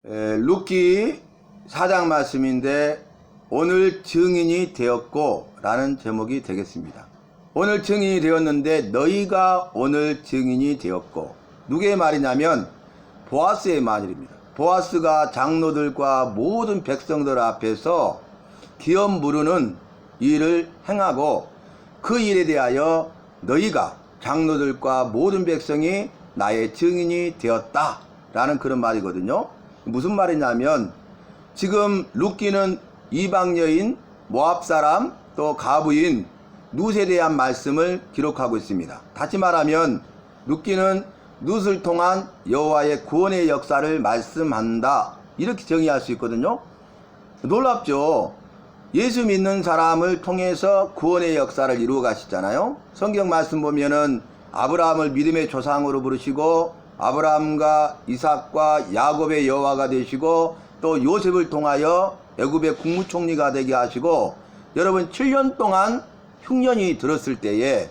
룻기 4장 말씀인데 오늘 증인이 되었고 라는 제목이 되겠습니다. 오늘 증인이 되었는데 너희가 오늘 증인이 되었고, 누구의 말이냐면 보아스의 말입니다. 보아스가 장로들과 모든 백성들 앞에서 기업 무르는 일을 행하고 그 일에 대하여 너희가 장로들과 모든 백성이 나의 증인이 되었다 라는 그런 말이거든요. 무슨 말이냐면 지금 룻기는 이방 여인, 모압 사람, 또 가부인 룻에 대한 말씀을 기록하고 있습니다. 다시 말하면 룻기는 룻을 통한 여호와의 구원의 역사를 말씀한다, 이렇게 정의할 수 있거든요. 놀랍죠. 예수 믿는 사람을 통해서 구원의 역사를 이루어 가시잖아요. 성경 말씀 보면은 아브라함을 믿음의 조상으로 부르시고 아브라함과 이삭과 야곱의 여호와가 되시고 또 요셉을 통하여 애굽의 국무총리가 되게 하시고, 여러분 7년 동안 흉년이 들었을 때에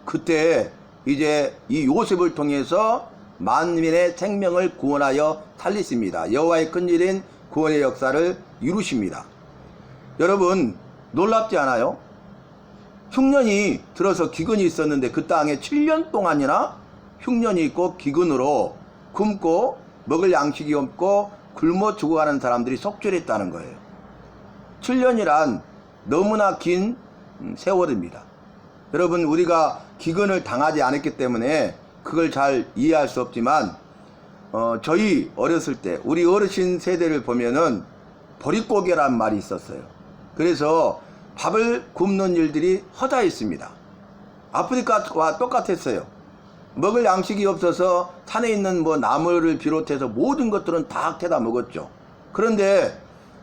그때 이제 이 요셉을 통해서 만민의 생명을 구원하여 살리십니다. 여호와의 큰일인 구원의 역사를 이루십니다. 여러분 놀랍지 않아요? 흉년이 들어서 기근이 있었는데 그 땅에 7년 동안이나 흉년이 있고 기근으로 굶고 먹을 양식이 없고 굶어 죽어가는 사람들이 속출했다는 거예요. 7년이란 너무나 긴 세월입니다. 여러분 우리가 기근을 당하지 않았기 때문에 그걸 잘 이해할 수 없지만 저희 어렸을 때 우리 어르신 세대를 보면은 보릿고개란 말이 있었어요. 그래서 밥을 굽는 일들이 허다했습니다. 아프리카와 똑같았어요. 먹을 양식이 없어서 산에 있는 나무를 비롯해서 모든 것들은 다 캐다 먹었죠. 그런데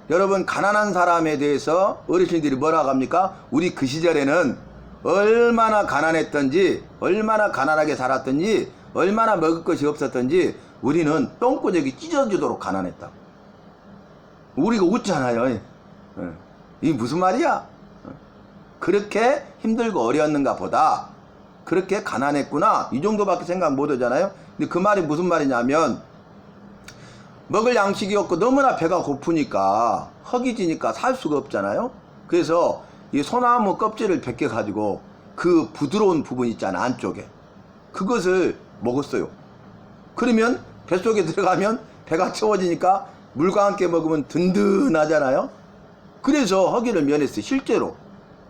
여러분 가난한 사람에 대해서 어르신들이 뭐라고 합니까? 우리 그 시절에는 얼마나 가난했던지, 얼마나 가난하게 살았던지, 얼마나 먹을 것이 없었던지 우리는 똥꼬적이 찢어지도록 가난했다. 우리가 웃잖아요. 이게 무슨 말이야? 그렇게 힘들고 어려웠는가 보다, 그렇게 가난했구나, 이 정도밖에 생각 못 하잖아요. 근데 그 말이 무슨 말이냐면 먹을 양식이 없고 너무나 배가 고프니까 허기지니까 살 수가 없잖아요. 그래서 이 소나무 껍질을 벗겨 가지고 그 부드러운 부분 있잖아, 안쪽에, 그것을 먹었어요. 그러면 뱃속에 들어가면 배가 채워지니까 물과 함께 먹으면 든든하잖아요. 그래서 허기를 면했어요, 실제로.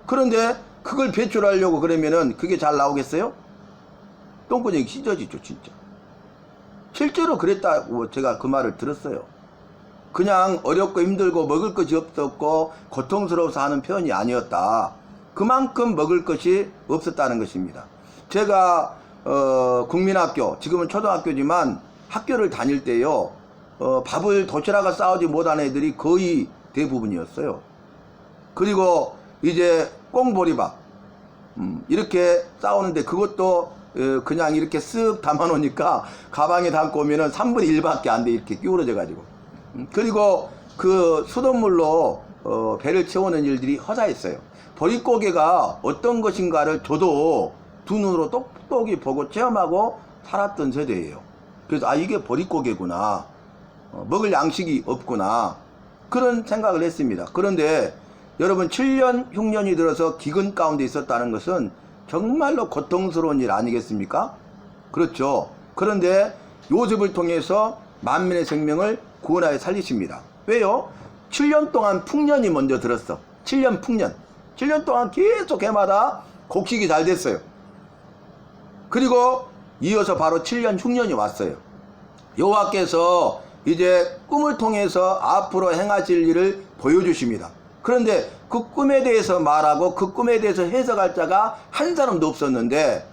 그런데 그걸 배출하려고 그러면은 그게 잘 나오겠어요? 똥구멍이 찢어지죠, 진짜. 실제로 그랬다고 제가 그 말을 들었어요. 그냥 어렵고 힘들고 먹을 것이 없었고 고통스러워서 하는 표현이 아니었다. 그만큼 먹을 것이 없었다는 것입니다. 제가 국민학교, 지금은 초등학교지만 학교를 다닐 때요, 밥을 도시락을 싸오지 못한 애들이 거의 대부분이었어요. 그리고 이제 꽁보리밥 이렇게 싸우는데 그것도 그냥 이렇게 쓱 담아 놓으니까 가방에 담고 오면은 3분의 1밖에 안 돼, 이렇게 끼우러져 가지고. 그리고 그 수돗물로 배를 채우는 일들이 허다했어요. 보릿고개가 어떤 것인가를 저도 두 눈으로 똑똑히 보고 체험하고 살았던 세대예요. 그래서 이게 보릿고개구나, 먹을 양식이 없구나, 그런 생각을 했습니다. 그런데 여러분 7년 흉년이 들어서 기근 가운데 있었다는 것은 정말로 고통스러운 일 아니겠습니까? 그렇죠. 그런데 요셉을 통해서 만민의 생명을 구원하여 살리십니다. 왜요? 7년 동안 풍년이 먼저 들었어. 7년 풍년. 7년 동안 계속 해마다 곡식이 잘 됐어요. 그리고 이어서 바로 7년 흉년이 왔어요. 여호와께서 이제 꿈을 통해서 앞으로 행하실 일을 보여주십니다. 그런데 그 꿈에 대해서 말하고 그 꿈에 대해서 해석할 자가 한 사람도 없었는데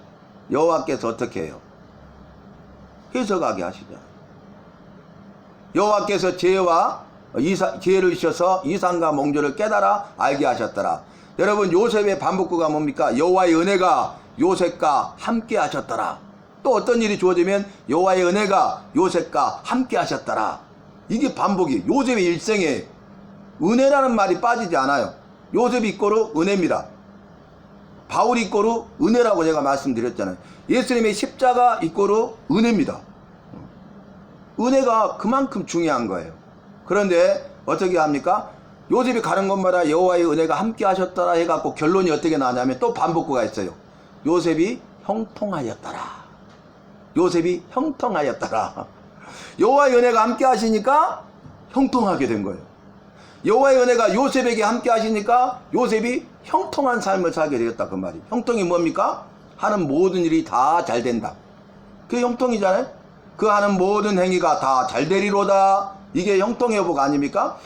여호와께서 어떻게 해요? 해석하게 하시죠. 여호와께서 지혜를 주셔서 이상과 몽조를 깨달아 알게 하셨더라. 여러분 요셉의 반복구가 뭡니까? 여호와의 은혜가 요셉과 함께 하셨더라. 또 어떤 일이 주어지면 여호와의 은혜가 요셉과 함께 하셨더라. 이게 반복이 요셉의 일생에 은혜라는 말이 빠지지 않아요. 요셉이 이꼬르 은혜입니다. 바울이 이꼬르 은혜라고 제가 말씀드렸잖아요. 예수님의 십자가 이꼬르 은혜입니다. 은혜가 그만큼 중요한 거예요. 그런데 어떻게 합니까? 요셉이 가는 곳마다 여호와의 은혜가 함께 하셨더라 해갖고 결론이 어떻게 나냐면 또 반복구가 있어요. 요셉이 형통하였더라. 요셉이 형통하였더라. 여호와의 은혜가 함께 하시니까 형통하게 된 거예요. 여호와의 은혜가 요셉에게 함께 하시니까 요셉이 형통한 삶을 살게 되었다 그 말이. 형통이 뭡니까? 하는 모든 일이 다 잘 된다. 그게 형통이잖아요. 그 하는 모든 행위가 다 잘 되리로다. 이게 형통의 복 아닙니까?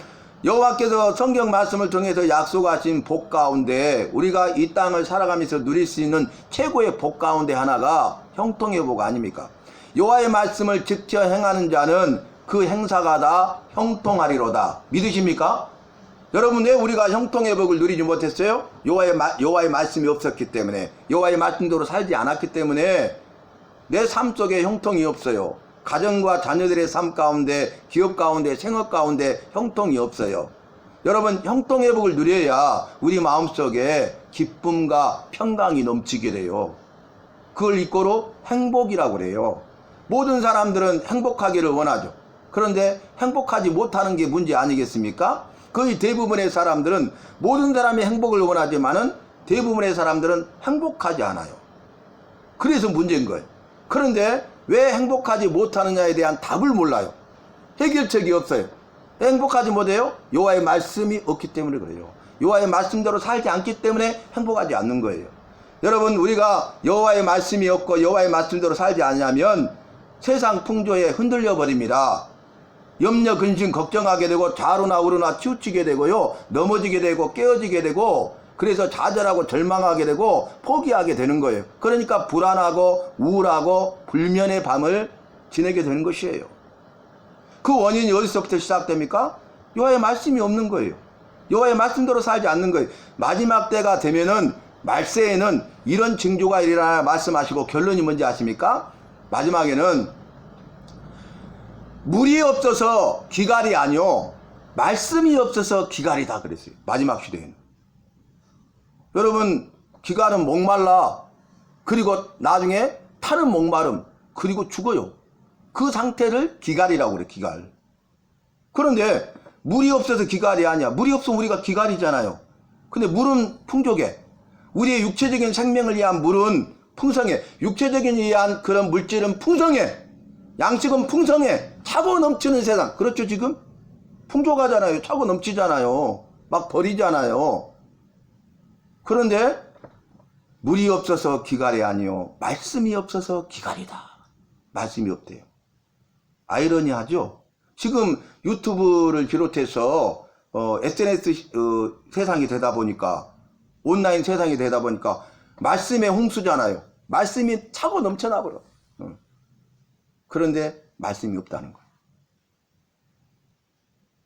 여호와께서 성경 말씀을 통해서 약속하신 복 가운데 우리가 이 땅을 살아가면서 누릴 수 있는 최고의 복 가운데 하나가 형통의 복 아닙니까? 여호와의 말씀을 지켜 행하는 자는 그 행사가 다 형통하리로다. 믿으십니까? 여러분, 왜 우리가 형통의 복을 누리지 못했어요? 여호와의 말씀이 없었기 때문에, 여호와의 말씀대로 살지 않았기 때문에 내 삶 속에 형통이 없어요. 가정과 자녀들의 삶 가운데, 기업 가운데, 생업 가운데 형통이 없어요. 여러분, 형통의 복을 누려야 우리 마음속에 기쁨과 평강이 넘치게 돼요. 그걸 이꼬로 행복이라고 그래요. 모든 사람들은 행복하기를 원하죠. 그런데 행복하지 못하는 게 문제 아니겠습니까? 거의 대부분의 사람들은, 모든 사람이 행복을 원하지만은 대부분의 사람들은 행복하지 않아요. 그래서 문제인 거예요. 그런데 왜 행복하지 못하느냐에 대한 답을 몰라요. 해결책이 없어요. 행복하지 못해요? 여호와의 말씀이 없기 때문에 그래요. 여호와의 말씀대로 살지 않기 때문에 행복하지 않는 거예요. 여러분, 우리가 여호와의 말씀이 없고 여호와의 말씀대로 살지 않으면 세상 풍조에 흔들려 버립니다. 염려, 근심, 걱정하게 되고 좌로나 우로나 치우치게 되고요, 넘어지게 되고 깨어지게 되고, 그래서 좌절하고 절망하게 되고 포기하게 되는 거예요. 그러니까 불안하고 우울하고 불면의 밤을 지내게 되는 것이에요. 그 원인이 어디서부터 시작됩니까? 여호와의 말씀이 없는 거예요. 여호와의 말씀대로 살지 않는 거예요. 마지막 때가 되면은, 말세에는 이런 징조가 일어나 말씀하시고 결론이 뭔지 아십니까? 마지막에는 물이 없어서 기갈이 아니요, 말씀이 없어서 기갈이다 그랬어요. 마지막 시대에는. 여러분, 기갈은 목말라, 그리고 나중에 타는 목마름, 그리고 죽어요. 그 상태를 기갈이라고 그래, 기갈. 그런데 물이 없어서 기갈이 아니야. 물이 없으면 우리가 기갈이잖아요. 근데 물은 풍족해. 우리의 육체적인 생명을 위한 물은 풍성해. 육체적인 위한 그런 물질은 풍성해. 양식은 풍성해. 차고 넘치는 세상. 그렇죠, 지금? 풍족하잖아요. 차고 넘치잖아요. 막 버리잖아요. 그런데 물이 없어서 기갈이 아니요, 말씀이 없어서 기갈이다. 말씀이 없대요. 아이러니하죠? 지금 유튜브를 비롯해서 SNS 세상이 되다 보니까, 온라인 세상이 되다 보니까 말씀의 홍수잖아요. 말씀이 차고 넘쳐나 버려. 그런데 말씀이 없다는 거예요.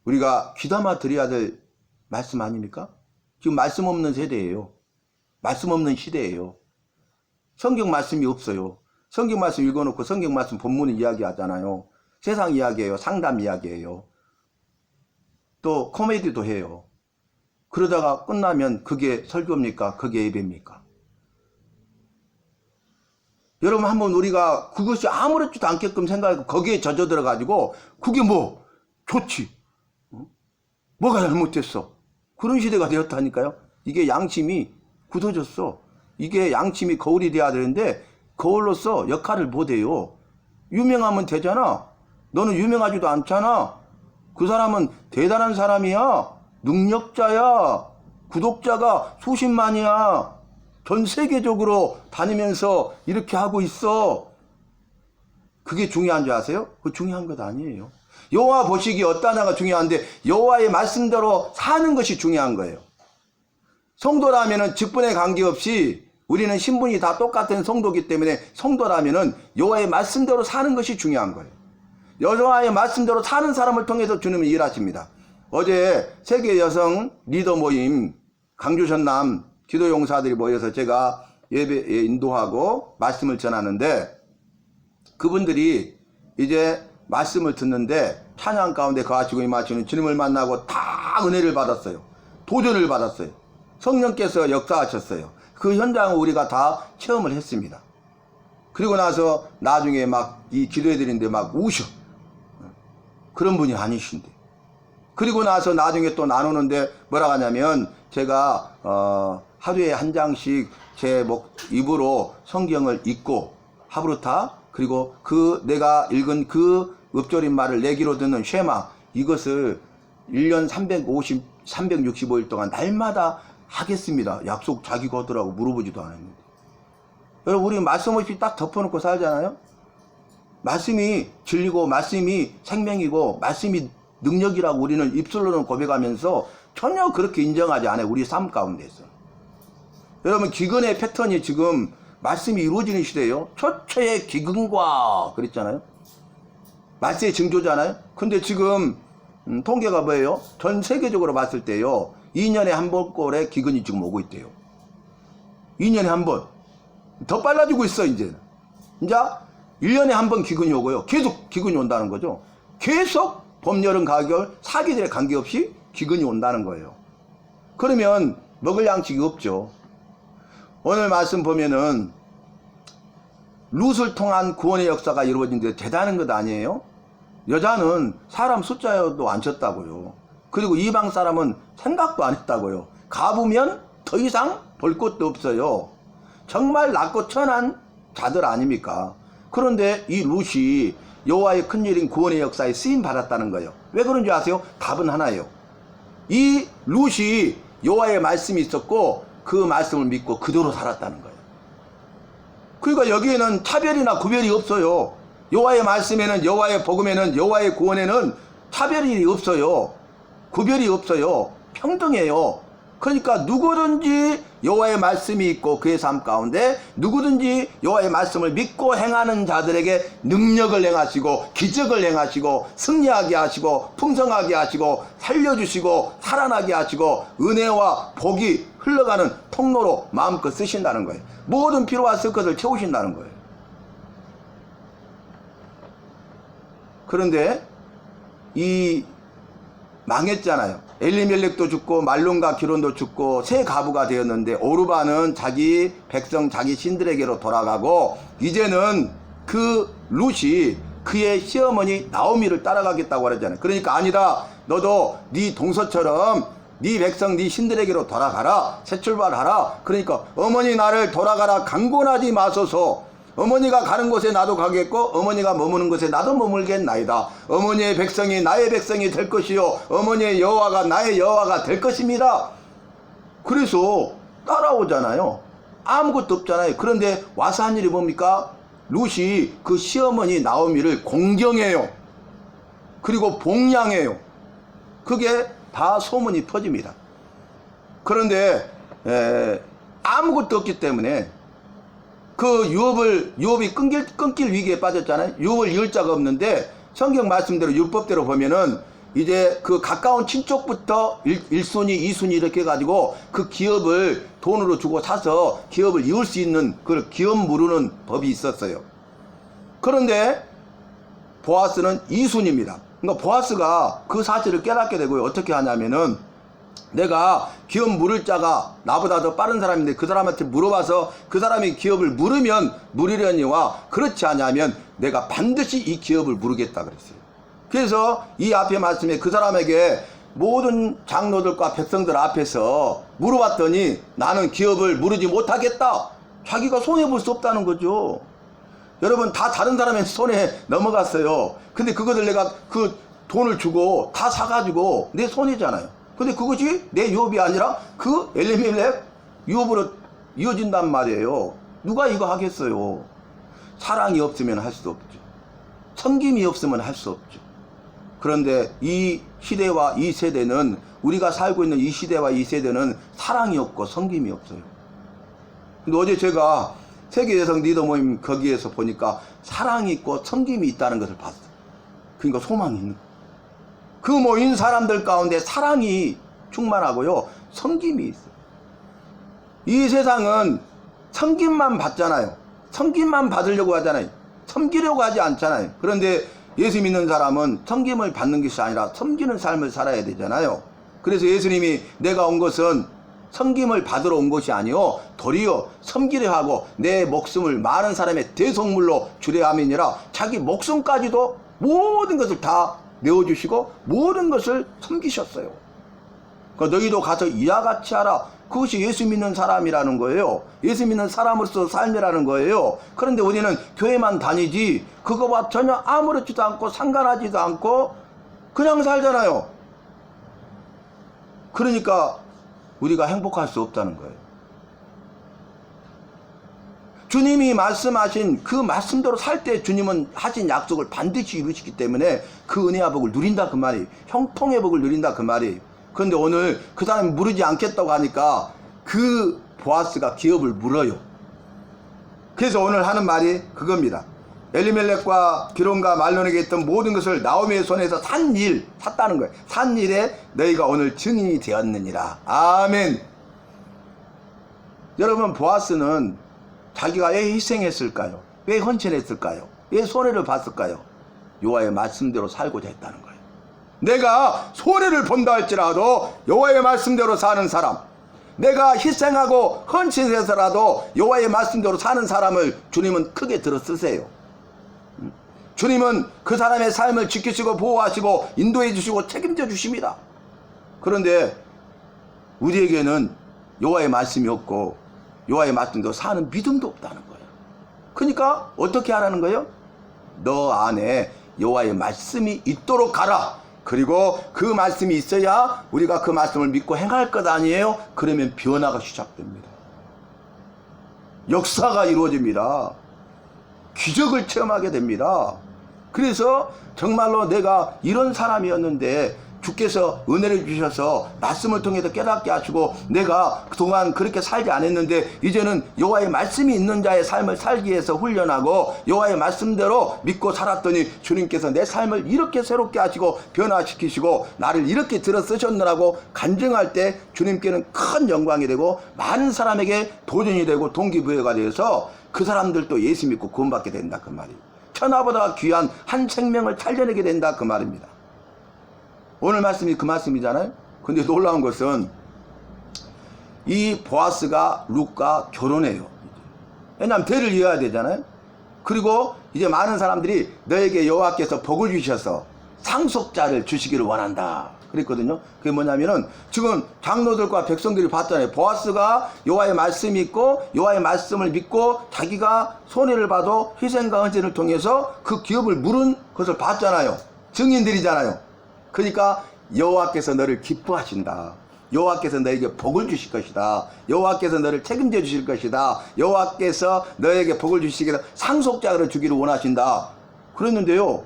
우리가 귀담아 드려야 될 말씀 아닙니까? 지금 말씀 없는 세대예요. 말씀 없는 시대예요. 성경 말씀이 없어요. 성경 말씀 읽어놓고 성경 말씀 본문을 이야기하잖아요. 세상 이야기예요. 상담 이야기예요. 또 코미디도 해요. 그러다가 끝나면 그게 설교입니까? 그게 예배입니까? 여러분, 한번 우리가 그것이 아무렇지도 않게끔 생각하고 거기에 젖어 들어가지고 그게 뭐 좋지, 뭐가 잘못됐어, 그런 시대가 되었다니까요. 이게 양심이 굳어졌어. 이게 양심이 거울이 돼야 되는데 거울로서 역할을 못해요. 유명하면 되잖아. 너는 유명하지도 않잖아. 그 사람은 대단한 사람이야. 능력자야. 구독자가 수십만이야. 전 세계적으로 다니면서 이렇게 하고 있어. 그게 중요한 줄 아세요? 그거 중요한 것 아니에요. 여호와 보시기 어떤 하나가 중요한데 여호와의 말씀대로 사는 것이 중요한 거예요. 성도라면은 직분에 관계없이 우리는 신분이 다 똑같은 성도이기 때문에 성도라면은 여호와의 말씀대로 사는 것이 중요한 거예요. 여호와의 말씀대로 사는 사람을 통해서 주님은 일하십니다. 어제 세계 여성 리더 모임 강주 전남 기도용사들이 모여서 제가 예배에 인도하고 말씀을 전하는데, 그분들이 이제 말씀을 듣는데 찬양 가운데 거하시고 임하시는 주님을 만나고 다 은혜를 받았어요. 도전을 받았어요. 성령께서 역사하셨어요. 그 현장을 우리가 다 체험을 했습니다. 그리고 나서 나중에 막 이 기도해 드리는데 막 우셔. 그런 분이 아니신데. 그리고 나서 나중에 또 나누는데 뭐라 하냐면 제가 하루에 한 장씩 제 입으로 성경을 읽고 하브루타 그리고 그 내가 읽은 그 읊조린 말을 내기로 듣는 쉐마 이것을 1년 365일 동안 날마다 하겠습니다. 약속 자기가 하더라고 물어보지도 않았는데. 여러분 우리 말씀 없이 딱 덮어놓고 살잖아요. 말씀이 진리고 말씀이 생명이고 말씀이 능력이라고 우리는 입술로는 고백하면서 전혀 그렇게 인정하지 않아요. 우리 삶 가운데서. 여러분 기근의 패턴이 지금 말씀이 이루어지는 시대예요. 초초의 기근과 그랬잖아요. 말세의 징조잖아요. 근데 지금 통계가 뭐예요? 전 세계적으로 봤을 때요. 2년에 한 번꼴의 기근이 지금 오고 있대요. 2년에 한 번. 더 빨라지고 있어 이제. 이제 1년에 한 번 기근이 오고요. 계속 기근이 온다는 거죠. 계속 봄, 여름, 가을, 사계절에 관계없이 기근이 온다는 거예요. 그러면 먹을 양식이 없죠. 오늘 말씀 보면은 룻을 통한 구원의 역사가 이루어진데 대단한 것 아니에요? 여자는 사람 숫자도 안 쳤다고요. 그리고 이방 사람은 생각도 안 했다고요. 가보면 더 이상 볼 것도 없어요. 정말 낮고 천한 자들 아닙니까? 그런데 이 룻이 여호와의 큰일인 구원의 역사에 쓰임 받았다는 거예요. 왜 그런지 아세요? 답은 하나예요. 이 룻이 여호와의 말씀이 있었고 그 말씀을 믿고 그대로 살았다는 거예요. 그러니까 여기에는 차별이나 구별이 없어요. 여호와의 말씀에는 여호와의 복음에는 여호와의 구원에는 차별이 없어요. 구별이 없어요. 평등해요. 그러니까 누구든지 여호와의 말씀이 있고 그의 삶 가운데 누구든지 여호와의 말씀을 믿고 행하는 자들에게 능력을 행하시고 기적을 행하시고 승리하게 하시고 풍성하게 하시고 살려주시고 살아나게 하시고 은혜와 복이 흘러가는 통로로 마음껏 쓰신다는 거예요. 모든 필요와 쓸 것을 채우신다는 거예요. 그런데 이 망했잖아요. 엘리멜렉도 죽고 말론과 기론도 죽고 새 가부가 되었는데 오르바는 자기 백성 자기 신들에게로 돌아가고 이제는 그 룻이 그의 시어머니 나오미를 따라가겠다고 그러잖아요. 그러니까 아니다. 너도 네 동서처럼 네 백성 네 신들에게로 돌아가라. 새 출발하라. 그러니까 어머니 나를 돌아가라 강권하지 마소서. 어머니가 가는 곳에 나도 가겠고 어머니가 머무는 곳에 나도 머물겠나이다. 어머니의 백성이 나의 백성이 될 것이요 어머니의 여호와가 나의 여호와가 될 것입니다. 그래서 따라오잖아요. 아무것도 없잖아요. 그런데 와서 한 일이 뭡니까? 룻이 그 시어머니 나오미를 공경해요. 그리고 봉양해요. 그게 다 소문이 퍼집니다. 그런데 아무것도 없기 때문에 그 유업이 끊길 위기에 빠졌잖아요. 유업을 이을 자가 없는데 성경 말씀대로 율법대로 보면은 이제 그 가까운 친족부터 1순위, 2순위 이렇게 해가지고 그 기업을 돈으로 주고 사서 기업을 이을 수 있는 그 기업 무르는 법이 있었어요. 그런데 보아스는 2순위입니다. 그러니까 보아스가 그 사실을 깨닫게 되고요. 어떻게 하냐면은 내가 기업 물을 자가 나보다 더 빠른 사람인데 그 사람한테 물어봐서 그 사람이 기업을 물으면 물으려니와 그렇지 않으면 내가 반드시 이 기업을 물으겠다 그랬어요. 그래서 이 앞에 말씀에 그 사람에게 모든 장로들과 백성들 앞에서 물어봤더니 나는 기업을 물으지 못하겠다. 자기가 손해볼 수 없다는 거죠. 여러분 다 다른 사람의 손에 넘어갔어요. 근데 그것을 내가 그 돈을 주고 다 사가지고 내 손해잖아요. 근데 그것이 내 유업이 아니라 그 엘리멜렉 유업으로 이어진단 말이에요. 누가 이거 하겠어요? 사랑이 없으면 할 수 없죠. 섬김이 없으면 할 수 없죠. 그런데 이 시대와 이 세대는 우리가 살고 있는 이 시대와 이 세대는 사랑이 없고 섬김이 없어요. 근데 어제 제가 세계여성 리더 모임 거기에서 보니까 사랑이 있고 섬김이 있다는 것을 봤어요. 그러니까 소망이 있는 거예요. 그 모인 사람들 가운데 사랑이 충만하고요. 섬김이 있어요. 이 세상은 섬김만 받잖아요. 섬김만 받으려고 하잖아요. 섬기려고 하지 않잖아요. 그런데 예수 믿는 사람은 섬김을 받는 것이 아니라 섬기는 삶을 살아야 되잖아요. 그래서 예수님이 내가 온 것은 섬김을 받으러 온 것이 아니요 도리어 섬기려 하고 내 목숨을 많은 사람의 대속물로 주려 함이니라. 자기 목숨까지도 모든 것을 다 내어주시고 모든 것을 섬기셨어요. 그러니까 너희도 가서 이와 같이 하라. 그것이 예수 믿는 사람이라는 거예요. 예수 믿는 사람으로서 삶이라는 거예요. 그런데 우리는 교회만 다니지 그거와 전혀 아무렇지도 않고 상관하지도 않고 그냥 살잖아요. 그러니까 우리가 행복할 수 없다는 거예요. 주님이 말씀하신 그 말씀대로 살 때 주님은 하신 약속을 반드시 이루시기 때문에 그 은혜와 복을 누린다 그 말이에요. 형통의 복을 누린다 그 말이에요. 그런데 오늘 그 사람이 물으지 않겠다고 하니까 그 보아스가 기업을 물어요. 그래서 오늘 하는 말이 그겁니다. 엘리멜렉과 기론과 말론에게 있던 모든 것을 나오미의 손에서 샀다는 거예요. 산 일에 너희가 오늘 증인이 되었느니라. 아멘. 여러분, 보아스는 자기가 왜 희생했을까요? 왜 헌신했을까요? 왜 손해를 봤을까요? 여호와의 말씀대로 살고자 했다는 거예요. 내가 손해를 본다 할지라도 여호와의 말씀대로 사는 사람, 내가 희생하고 헌신해서라도 여호와의 말씀대로 사는 사람을 주님은 크게 들어 쓰세요. 주님은 그 사람의 삶을 지키시고 보호하시고 인도해 주시고 책임져 주십니다. 그런데 우리에게는 여호와의 말씀이 없고 여호와의 말씀대로 사는 믿음도 없다는 거예요. 그러니까 어떻게 하라는 거예요? 너 안에 여호와의 말씀이 있도록 가라. 그리고 그 말씀이 있어야 우리가 그 말씀을 믿고 행할 것 아니에요? 그러면 변화가 시작됩니다. 역사가 이루어집니다. 기적을 체험하게 됩니다. 그래서 정말로 내가 이런 사람이었는데 주께서 은혜를 주셔서 말씀을 통해서 깨닫게 하시고 내가 그동안 그렇게 살지 않았는데 이제는 여호와의 말씀이 있는 자의 삶을 살기 위해서 훈련하고 여호와의 말씀대로 믿고 살았더니 주님께서 내 삶을 이렇게 새롭게 하시고 변화시키시고 나를 이렇게 들어 쓰셨느라고 간증할 때 주님께는 큰 영광이 되고 많은 사람에게 도전이 되고 동기부여가 되어서 그 사람들도 예수 믿고 구원받게 된다 그 말이에요. 천하보다 귀한 한 생명을 살려내게 된다 그 말입니다. 오늘 말씀이 그 말씀이잖아요. 근데 놀라운 것은 이 보아스가 룻과 결혼해요. 왜냐하면 대를 이어야 되잖아요. 그리고 이제 많은 사람들이 너에게 여호와께서 복을 주셔서 상속자를 주시기를 원한다 그랬거든요. 그게 뭐냐면은 지금 장로들과 백성들이 봤잖아요. 보아스가 여호와의 말씀이 있고 여호와의 말씀을 믿고 자기가 손해를 봐도 희생과 헌신을 통해서 그 기업을 물은 것을 봤잖아요. 증인들이잖아요. 그러니까 여호와께서 너를 기뻐하신다. 여호와께서 너에게 복을 주실 것이다. 여호와께서 너를 책임져 주실 것이다. 여호와께서 너에게 복을 주시기를 상속자를 주기를 원하신다. 그랬는데요,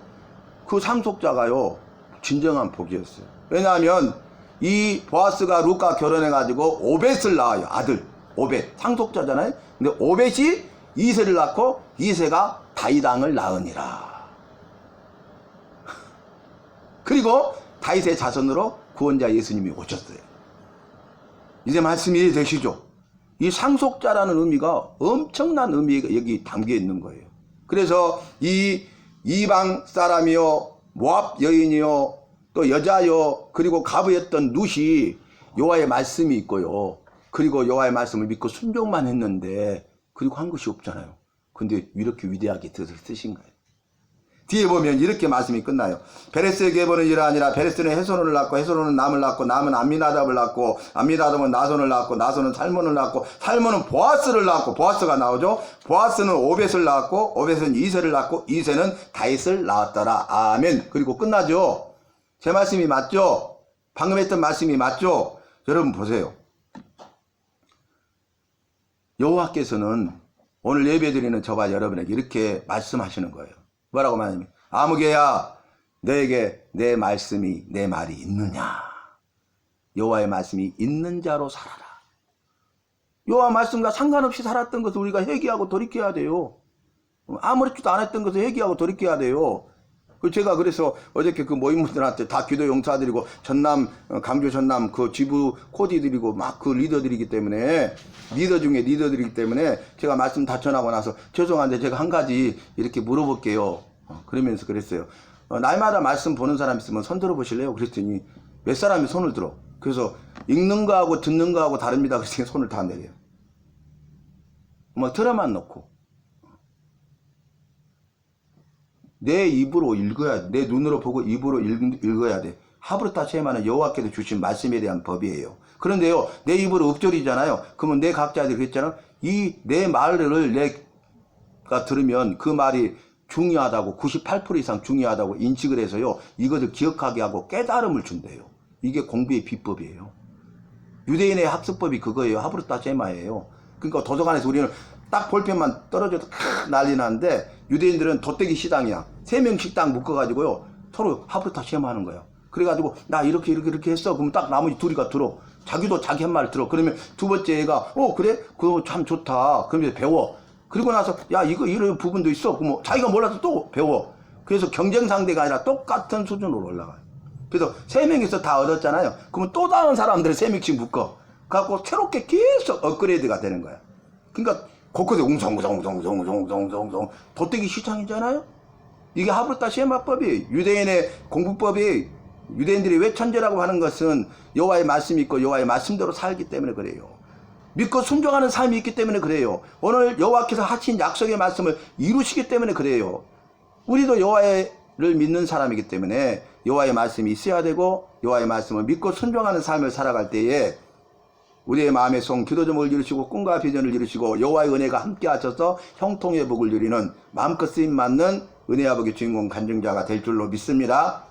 그 상속자가요 진정한 복이었어요. 왜냐하면 이 보아스가 룻과 결혼해가지고 오벳을 낳아요. 아들 오벳, 상속자잖아요. 근데 오벳이 이새를 낳고 이새가 다윗 왕을 낳으니라. 그리고 다윗의 자손으로 구원자 예수님이 오셨어요. 이제 말씀이 되시죠? 이 상속자라는 의미가 엄청난 의미가 여기 담겨 있는 거예요. 그래서 이 이방 사람이요, 모압 여인이요, 또 여자요, 그리고 가부였던 룻이 여호와의 말씀이 있고요. 그리고 여호와의 말씀을 믿고 순종만 했는데 그리고 한 것이 없잖아요. 근데 이렇게 위대하게 쓰신 거예요. 뒤에 보면 이렇게 말씀이 끝나요. 베레스의 계보는 이러하니라. 베레스는 헤소론을 낳고 헤소론은 남을 낳고 남은 암미나답을 낳고 암미나답은 나손을 낳고 나손은 살몬을 낳고 살몬은 보아스를 낳고 보아스가 나오죠. 보아스는 오벳을 낳고 오벳은 이새를 낳고 이새는 다윗을 낳았더라. 아멘. 그리고 끝나죠. 제 말씀이 맞죠? 방금 했던 말씀이 맞죠? 여러분 보세요. 여호와께서는 오늘 예배드리는 저와 여러분에게 이렇게 말씀하시는 거예요. 뭐라고 말하냐면 아무개야 너에게 내 말씀이 내 말이 있느냐. 여호와의 말씀이 있는 자로 살아라. 여호와 말씀과 상관없이 살았던 것을 우리가 회개하고 돌이켜야 돼요. 아무렇지도 않았던 것을 회개하고 돌이켜야 돼요. 제가 그래서 어저께 그 모임분들한테 다 기도 용사드리고 전남 강주 전남 그 지부 코디드리고 막 그 리더들이기 때문에 리더 중에 리더들이기 때문에 제가 말씀 다 전하고 나서 죄송한데 제가 한 가지 이렇게 물어볼게요. 그러면서 그랬어요. 날마다 말씀 보는 사람 있으면 손 들어 보실래요? 그랬더니 몇 사람이 손을 들어. 그래서 읽는 거하고 듣는 거하고 다릅니다. 그래서 손을 다 내려요. 뭐 틀어만 놓고 내 입으로 읽어야 돼. 내 눈으로 보고 입으로 읽어야 돼. 하브르타 쉐마는 여호와께서 주신 말씀에 대한 법이에요. 그런데요, 내 입으로 읊조리잖아요. 그러면 내 각자들이 그랬잖아. 이 내 말을 내가 들으면 그 말이 중요하다고 98% 이상 중요하다고 인식을 해서요. 이것을 기억하게 하고 깨달음을 준대요. 이게 공부의 비법이에요. 유대인의 학습법이 그거예요. 하브르타 쉐마예요. 그러니까 도서관에서 우리는 딱 볼펜만 떨어져도 난리 나는데 유대인들은 돗대기 시당이야. 3명 식당 묶어가지고요. 서로 하브르타 쉐마 하는 거야. 그래가지고 나 이렇게 했어. 그러면 딱 나머지 둘이가 들어. 자기도 자기 한 말 들어. 그러면 두 번째 애가 그래? 그거 참 좋다. 그러면 배워. 그리고 나서 야 이거 이런 부분도 있어. 그럼 자기가 몰라서 또 배워. 그래서 경쟁 상대가 아니라 똑같은 수준으로 올라가요. 그래서 3명이서 다 얻었잖아요. 그러면 또 다른 사람들을 3명씩 묶어. 갖고 새롭게 계속 업그레이드가 되는 거야. 그러니까 곳곳에 웅성웅성 돗대기 시장이잖아요. 이게 하브르타 쉐마법이 유대인의 공부법이 유대인들이 왜 천재라고 하는 것은 여호와의 말씀이 있고 여호와의 말씀대로 살기 때문에 그래요. 믿고 순종하는 삶이 있기 때문에 그래요. 오늘 여호와께서 하신 약속의 말씀을 이루시기 때문에 그래요. 우리도 여호와를 믿는 사람이기 때문에 여호와의 말씀이 있어야 되고 여호와의 말씀을 믿고 순종하는 삶을 살아갈 때에 우리의 마음의 송 기도 제목을 이루시고 꿈과 비전을 이루시고 여호와의 은혜가 함께 하셔서 형통의 복을 누리는 마음껏 쓰임 맞는 은혜와 복의 주인공 간증자가 될 줄로 믿습니다.